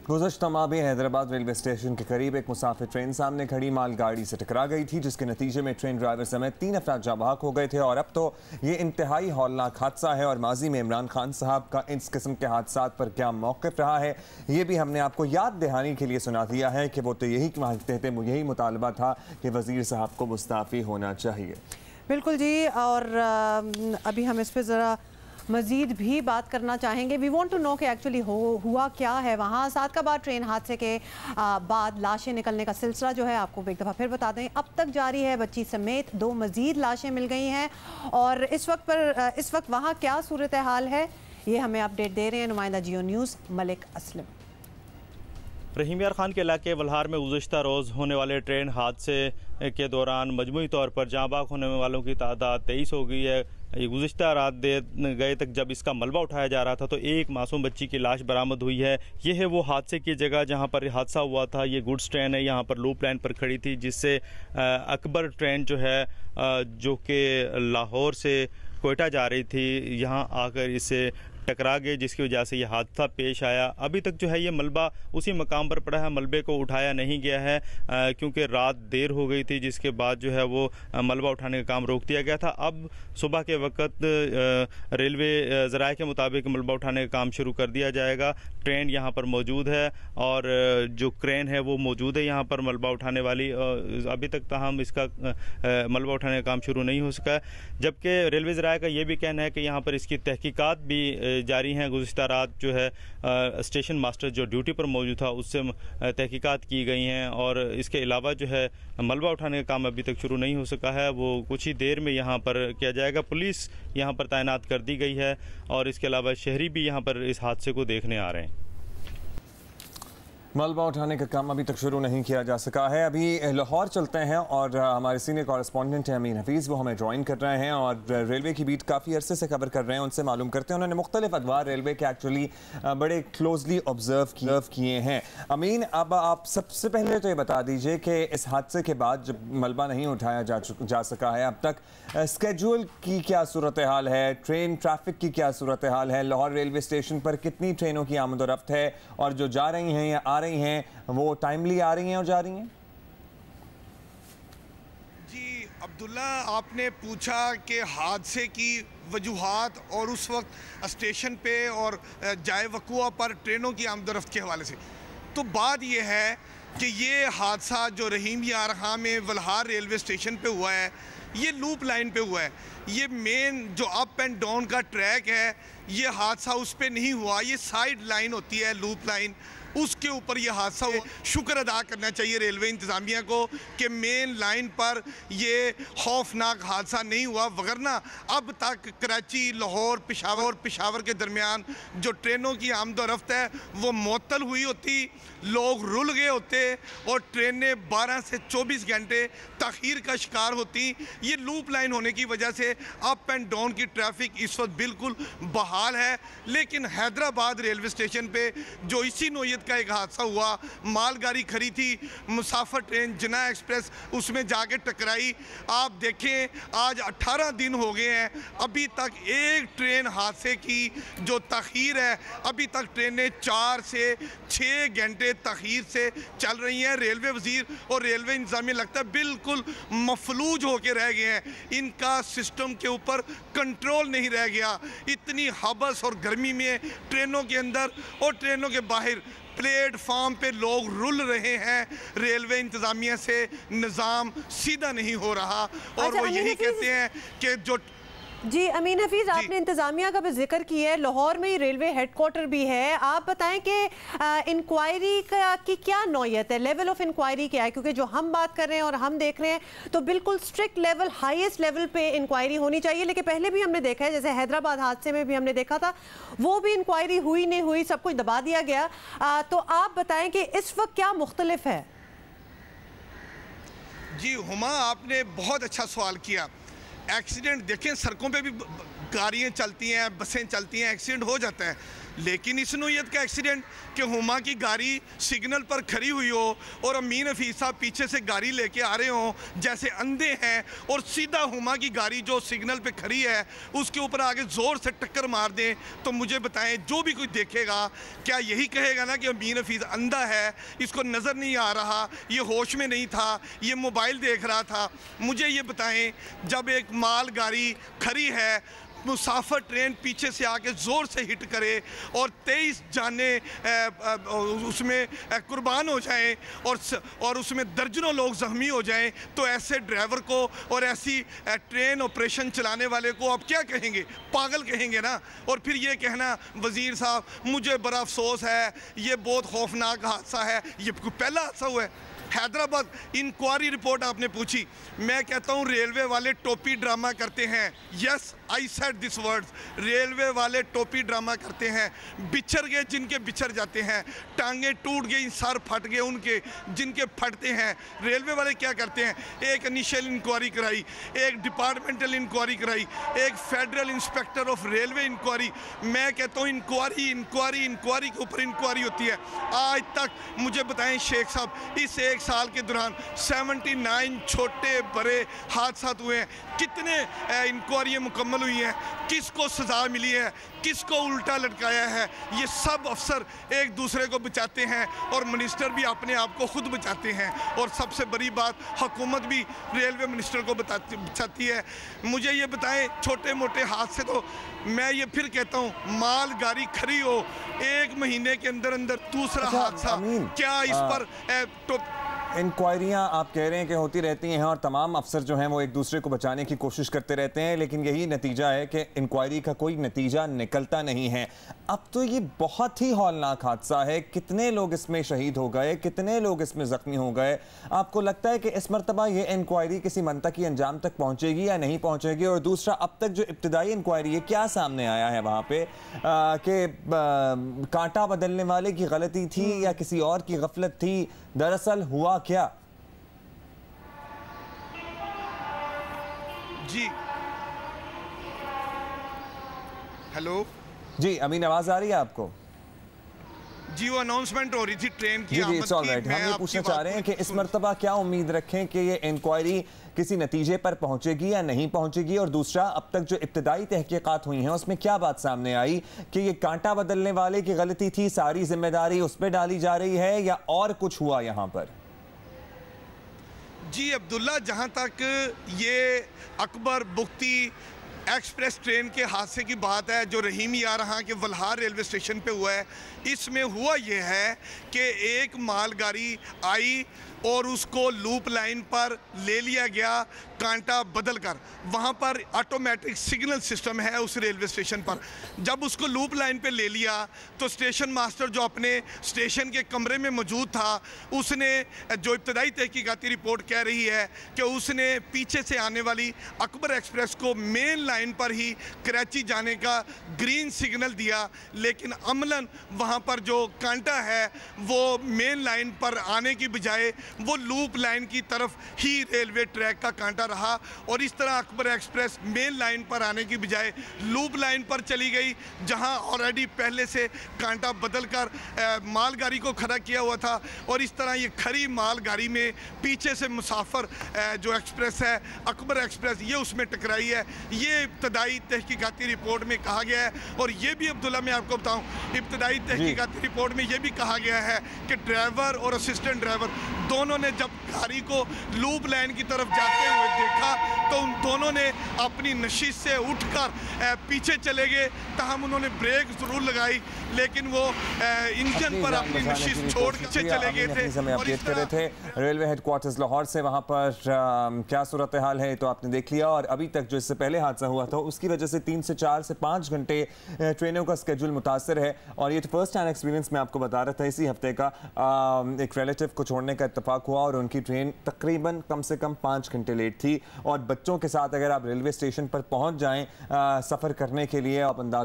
गुज़श्ता माह में Hyderabad railway station के करीब एक मुसाफिर ट्रेन सामने खड़ी मालगाड़ी से टकरा गई थी, जिसके नतीजे में ट्रेन ड्राइवर समेत 3 अफराद जाँ बहक हो गए थे। और अब तो ये इंतहाई हौलनाक हादसा है और माजी में इमरान खान साहब का इस किस्म के हादसा पर क्या मौक़िफ़ रहा है, ये भी हमने आपको याद दहानी के लिए सुना दिया है कि वो तो यही मुतालबा था कि वज़ीर साहब को मुस्ताफ़ी होना चाहिए। बिल्कुल जी, और अभी हम इस पर ज़रा मज़ीद भी बात करना चाहेंगे। वी वांट टू नो कि एक्चुअली हुआ क्या है वहाँ। सादकाबाद ट्रेन हादसे के बाद लाशें निकलने का सिलसिला जो है आपको एक दफ़ा फिर बता दें अब तक जारी है। बच्ची समेत 2 मज़ीद लाशें मिल गई हैं और इस वक्त वहाँ क्या सूरत हाल है, ये हमें अपडेट दे रहे हैं नुमाइंदा जियो न्यूज़ मलिक असलम। रहीम यार खान के इलाके वल्हार में गुज़श्ता रोज़ होने वाले ट्रेन हादसे के दौरान मजमूई तौर पर जाँ बहक होने वालों की तादाद 23 हो गई है। ये गुज़श्ता रात देर गए तक जब इसका मलबा उठाया जा रहा था तो एक मासूम बच्ची की लाश बरामद हुई है। ये है वो हादसे की जगह जहाँ पर हादसा हुआ था। ये गुड्स ट्रेन है, यहाँ पर लूप लाइन पर खड़ी थी, जिससे अकबर ट्रेन जो है जो कि लाहौर से कोयटा जा रही थी, यहाँ आकर इसे टकरा गए, जिसकी वजह से ये हादसा पेश आया। अभी तक जो है ये मलबा उसी मकाम पर पड़ा है, मलबे को उठाया नहीं गया है क्योंकि रात देर हो गई थी, जिसके बाद जो है वो मलबा उठाने का काम रोक दिया गया था। अब सुबह के वक्त रेलवे ज़राए के मुताबिक मलबा उठाने का काम शुरू कर दिया जाएगा। ट्रेन यहाँ पर मौजूद है और जो क्रेन है वो मौजूद है यहाँ पर मलबा उठाने वाली। अभी तक ताहम इसका मलबा उठाने का काम शुरू नहीं हो सका है, जबकि रेलवे ज़राए का ये भी कहना है कि यहाँ पर इसकी तहकीकात भी जारी हैं। गुज़श्ता रात जो है स्टेशन मास्टर जो ड्यूटी पर मौजूद था उससे तहकीकात की गई हैं और इसके अलावा जो है मलबा उठाने का काम अभी तक शुरू नहीं हो सका है, वो कुछ ही देर में यहाँ पर किया जाएगा। पुलिस यहाँ पर तैनात कर दी गई है और इसके अलावा शहरी भी यहाँ पर इस हादसे को देखने आ रहे हैं। मलबा उठाने का काम अभी तक शुरू नहीं किया जा सका है। अभी लाहौर चलते हैं और हमारे सीनियर कॉरेस्पॉन्डेंट हैं अमीन हफीज़, वो हमें ज्वाइन कर रहे हैं और रेलवे की बीट काफ़ी अरसे से कवर कर रहे हैं। उनसे मालूम करते हैं, उन्होंने मुख्तलिफ अदवार रेलवे के एक्चुअली बड़े क्लोजली ऑब्जर्व किए हैं। अमीन, अब आप सबसे पहले तो ये बता दीजिए कि इस हादसे के बाद जब मलबा नहीं उठाया जा सका है, अब तक स्केड्यूल की क्या सूरत हाल है, ट्रेन ट्रैफिक की क्या सूरत हाल है, लाहौर रेलवे स्टेशन पर कितनी ट्रेनों की आमदोरफ्त है और जो जा रही हैं या आ रही हैं वो टाइमली आ रही हैं और जा रही हैं? जी अब्दुल्ला, आपने पूछा कि हादसे की वजूहात और उस वक्त स्टेशन पे और जाए वकुआ पर ट्रेनों की आमदरफ्त के हवाले से, तो बात यह है कि ये हादसा जो रहीम यार खान में वल्हार रेलवे स्टेशन पे हुआ है, ये लूप लाइन पे हुआ है। ये मेन जो अप एंड डाउन का ट्रैक है, ये हादसा उस पे नहीं हुआ, ये साइड लाइन होती है लूप लाइन, उसके ऊपर ये हादसा हुआ। शुक्र अदा करना चाहिए रेलवे इंतज़ामिया को कि मेन लाइन पर ये खौफनाक हादसा नहीं हुआ, वगरना अब तक कराची, लाहौर, पेशावर के दरमियान जो ट्रेनों की आमदोरफ्त है वो मुअत्तल हुई होती, लोग रुल गए होते और ट्रेनें 12 से 24 घंटे तख़ीर का शिकार होती। ये लूप लाइन होने की वजह से अप एंड डाउन की ट्रैफिक इस वक्त बिल्कुल बहाल है। लेकिन हैदराबाद रेलवे स्टेशन पे जो इसी नोयत का एक हादसा हुआ, मालगाड़ी खड़ी थी, मुसाफिर ट्रेन जना एक्सप्रेस, उसमें जाके टकराई। आप देखें आज 18 दिन हो गए हैं, अभी तक एक ट्रेन हादसे की जो तख़ीर है, अभी तक ट्रेनें 4 से 6 घंटे तख़ीर से चल रही हैं। रेलवे वज़ीर और रेलवे इंतज़ामिया लगता है बिल्कुल मफलूज होकर रह गए हैं, इनका सिस्टम के ऊपर कंट्रोल नहीं रह गया। इतनी हबस और गर्मी में ट्रेनों के अंदर और ट्रेनों के बाहर प्लेटफॉर्म पे लोग रुल रहे हैं, रेलवे इंतज़ामिया से निज़ाम सीधा नहीं हो रहा और वो यही कहते हैं कि जो जी अमीन हफीज़, आपने इंतज़ामिया का भी जिक्र किया है, लाहौर में ही रेलवे हेडक्वार्टर भी है। आप बताएं कि इंक्वायरी की क्या नौयत है, लेवल ऑफ इंक्वायरी क्या है, क्योंकि जो हम बात कर रहे हैं और हम देख रहे हैं तो बिल्कुल स्ट्रिक्ट लेवल, हाईएस्ट लेवल पे इंक्वायरी होनी चाहिए। लेकिन पहले भी हमने देखा है, जैसे हैदराबाद हादसे में भी हमने देखा था, वो भी इंक्वायरी हुई नहीं हुई, सब कुछ दबा दिया गया। तो आप बताएं कि इस वक्त क्या मुख्तलिफ है? जी हुमा, आपने बहुत अच्छा सवाल किया। एक्सीडेंट देखें, सड़कों पे भी गाड़ियाँ चलती हैं, बसें चलती हैं, एक्सीडेंट हो जाता है। लेकिन इस नोयत का एक्सीडेंट कि हुमा की गाड़ी सिग्नल पर खड़ी हुई हो और अमीन हफीज़ साहब पीछे से गाड़ी लेके आ रहे हों जैसे अंधे हैं, और सीधा हुमा की गाड़ी जो सिग्नल पे खड़ी है उसके ऊपर आगे ज़ोर से टक्कर मार दें, तो मुझे बताएं जो भी कोई देखेगा क्या यही कहेगा ना कि अमीन हफीज़ अंधा है, इसको नज़र नहीं आ रहा, ये होश में नहीं था, ये मोबाइल देख रहा था? मुझे ये बताएं, जब एक माल गाड़ी खड़ी है, मुसाफिर ट्रेन पीछे से आके ज़ोर से हिट करे और 23 जाने उसमें कुर्बान हो जाएं और उसमें दर्जनों लोग ज़ख्मी हो जाएं, तो ऐसे ड्राइवर को और ऐसी ट्रेन ऑपरेशन चलाने वाले को आप क्या कहेंगे? पागल कहेंगे ना। और फिर ये कहना वज़ीर साहब मुझे बड़ा अफसोस है, ये बहुत खौफनाक हादसा है, ये पहला हादसा हुआ है। हैदराबाद इंक्वायरी रिपोर्ट आपने पूछी, मैं कहता हूँ रेलवे वाले टोपी ड्रामा करते हैं। Yes, I said this words, railway वाले टोपी ड्रामा करते हैं। बिछड़ गए जिनके बिछड़ जाते हैं, टांगे टूट गई, सर फट गए उनके जिनके फटते हैं। रेलवे वाले क्या करते हैं? एक इनिशियल इंक्वायरी कराई, एक डिपार्टमेंटल इंक्वायरी कराई, एक federal inspector of railway inquiry. मैं कहता हूँ इंक्वायरी इंक्वायरी इंक्वायरी के ऊपर इंक्वायरी होती है। आज तक मुझे बताएं शेख साहब, इस एक साल के दौरान 79 छोटे बड़े हादसा हुए हैं, कितने इंक्वायरियाँ मुकम्मल हुई हैं, किसको सज़ा मिली है, किसको उल्टा लटकाया है? ये सब अफसर एक दूसरे को बचाते हैं और मिनिस्टर भी अपने आप को खुद बचाते हैं। और सबसे बड़ी बात, हुकूमत भी रेलवे मिनिस्टर को बचाती है। मुझे ये बताएं, छोटे मोटे हादसे तो मैं ये फिर कहता हूँ, माल गाड़ी खड़ी हो, 1 महीने के अंदर अंदर दूसरा हादसा, क्या इस पर इंक्वायरियां आप कह रहे हैं कि होती रहती हैं और तमाम अफसर जो हैं वो एक दूसरे को बचाने की कोशिश करते रहते हैं, लेकिन यही नतीजा है कि इंक्वायरी का कोई नतीजा निकलता नहीं है। अब तो ये बहुत ही हौलनाक हादसा है, कितने लोग इसमें शहीद हो गए, कितने लोग इसमें जख्मी हो गए। आपको लगता है कि इस मरतबा ये इंक्वायरी किसी मंतकी अंजाम तक पहुँचेगी या नहीं पहुँचेगी? और दूसरा, अब तक जो इब्तदाई इंक्वायरी है, क्या सामने आया है वहाँ पे कि कांटा बदलने वाले की गलती थी या किसी और की गफलत थी? दरअसल हुआ क्या? जी हेलो जी अमीन, आवाज आ रही है आपको? जी, वो अनाउंसमेंट हो रही थी ट्रेन की। जी जी, इट्स ऑल राइट। हम ये पूछना चाह रहे हैं कि इस मरतबा क्या उम्मीद रखें कि ये इंक्वायरी किसी नतीजे पर पहुंचेगी या नहीं पहुंचेगी? और दूसरा, अब तक जो इब्तदाई तहकीकात हुई हैं उसमें क्या बात सामने आई कि ये कांटा बदलने वाले की गलती थी, सारी जिम्मेदारी उस पर डाली जा रही है, या और कुछ हुआ यहाँ पर? जी अब्दुल्ला, जहाँ तक ये अकबर बुख्ती एक्सप्रेस ट्रेन के हादसे की बात है जो रहीम यारहा के वल्हार रेलवे स्टेशन पे हुआ है, इसमें हुआ यह है कि एक मालगाड़ी आई और उसको लूप लाइन पर ले लिया गया कांटा बदल कर। वहाँ पर ऑटोमेटिक सिग्नल सिस्टम है उस रेलवे स्टेशन पर। जब उसको लूप लाइन पे ले लिया तो स्टेशन मास्टर जो अपने स्टेशन के कमरे में मौजूद था, उसने जो इब्तदाई तहकीकाती रिपोर्ट कह रही है कि उसने पीछे से आने वाली अकबर एक्सप्रेस को मेन लाइन पर ही कराची जाने का ग्रीन सिग्नल दिया, लेकिन अमलन वहाँ पर जो कांटा है वो मेन लाइन पर आने की बजाय वो लूप लाइन की तरफ ही रेलवे ट्रैक का कांटा रहा, और इस तरह अकबर एक्सप्रेस मेन लाइन पर आने की बजाय लूप लाइन पर चली गई, जहां ऑलरेडी पहले से कांटा बदलकर मालगाड़ी को खड़ा किया हुआ था। और इस तरह ये खड़ी मालगाड़ी में पीछे से मुसाफिर जो एक्सप्रेस है अकबर एक्सप्रेस, ये उसमें टकराई है। ये इब्तदाई तहकीकाती रिपोर्ट में कहा गया है। और ये भी अब्दुल्ला, मैं आपको बताऊँ, इब्तदाई तहकीकाती रिपोर्ट में ये भी कहा गया है कि ड्राइवर और असिस्टेंट ड्राइवर दोनों ने जब गाड़ी को लूप लाइन की तरफ जाते हुए देखा तो उन दोनों ने अपनी नशिश से उठकर पीछे चले गए। तहम उन्होंने ब्रेक जरूर लगाई, लेकिन वो इंजन पर अपनी नशिश छोड़ के चले गए थे। अपडेट कर रहे थे रेलवे हेडक्वार्टर्स लाहौर से, वहाँ पर क्या सूरत हाल है तो आपने देख लिया। और अभी तक जो इससे पहले हादसा हुआ था उसकी वजह से 3 से 4 से 5 घंटे ट्रेनों का स्केड्यूल मुतासर है। और ये तो फर्स्ट हैंड एक्सपीरियंस मैं आपको बता रहा था। इसी हफ्ते का एक रिलेटिव को छोड़ने का इत्तेफाक हुआ और उनकी ट्रेन तकरीबन कम से कम 5 घंटे लेट थी। और बच्चों के साथ अगर आप रेलवे स्टेशन पर पहुंच जाएं सफ़र करने के लिए, आप अंदाज़ा